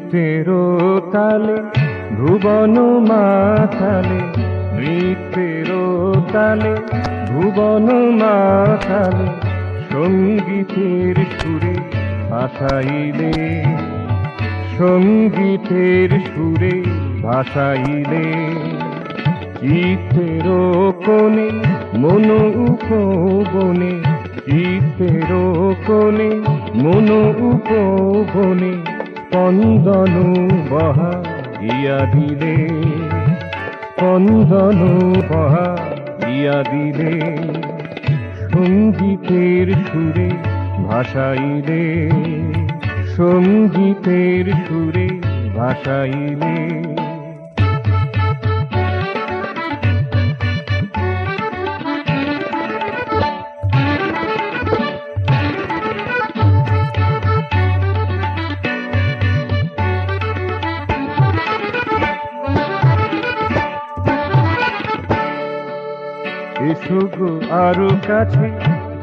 নৃত্যের তালে ভুবন মাতালে, নৃত্যের তালে ভুবন মাতালে, সঙ্গীতের সুরে ভাসাইলে, সঙ্গীতের সুরে ভাসাইলে, চিত্তের কোণে মন উপবনে, চিত্তের কোণে মন উপবনে, স্পন্দন বহাইয়া দিলে, স্পন্দন বহাইয়া দিলে, সঙ্গীতের সুরে ভাসাইলে, সঙ্গীতের সুরে ভাসাইলে। এসো গো আরো কাছে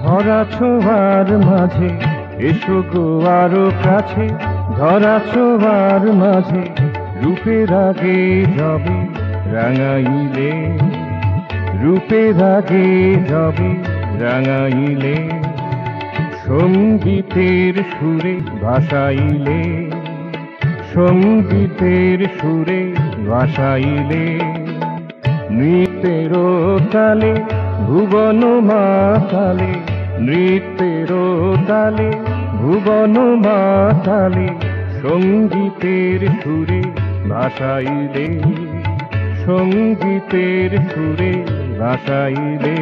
ধরা ছোঁয়ার মাঝে, এসো গো আরো কাছে ধরা ছোঁয়ার মাঝে, রূপের আগে যাবে রাঙাইলে, রূপের আগে যাবে রাঙাইলে, সঙ্গীতের সুরে ভাসাইলে, সঙ্গীতের সুরে ভাসাইলে, নৃত্যের তালে ভুবন মাতালে, নৃত্যের তালে ভুবন মাতালে, সঙ্গীতের সুরে ভাসাইলে, সঙ্গীতের সুরে ভাসাইলে।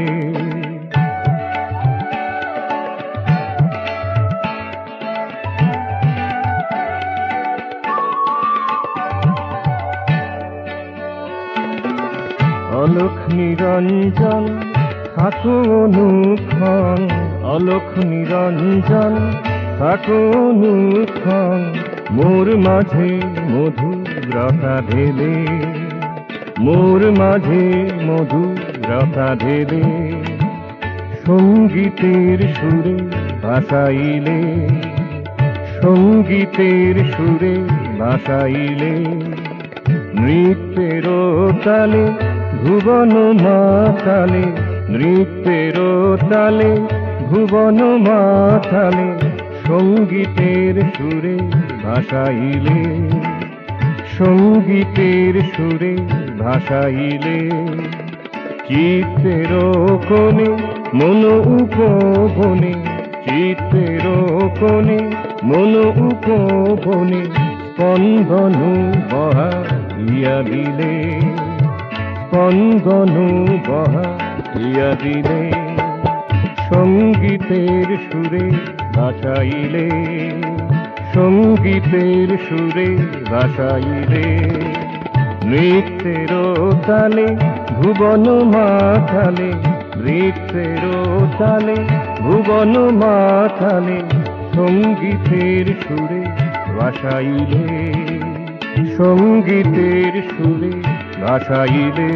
অলোক নিরঞ্জন থাকো অনুক্ষণ, অলোক নিরঞ্জন থাকো অনুক্ষণ, মোর মাঝে মধুরতা ঢেলে, মোর মাঝে মধুরতা ঢেলে, সঙ্গীতের সুরে ভাসাইলে, সঙ্গীতের সুরে ভাসাইলে, নৃত্যের তালে ভুবন মাতালে, নৃত্যের তালে ভুবন মাতালে, সঙ্গীতের সুরে ভাসাইলে, সঙ্গীতের সুরে ভাসাইলে, চিত্তের কোণে মন উপবনে, চিত্তের কোণে মন উপবনে, স্পন্দন বহাইয়া দিলে, স্পন্দন বহাইয়া দিলে, সঙ্গীতের সুরে ভাসাইলে, সঙ্গীতের সুরে ভাসাইলে, নৃত্যের তালে ভুবন মাতালে, নৃত্যের তালে ভুবন মাতালে, সঙ্গীতের সুরে ভাসাইলে, সঙ্গীতের সুরে ভাসাইলে।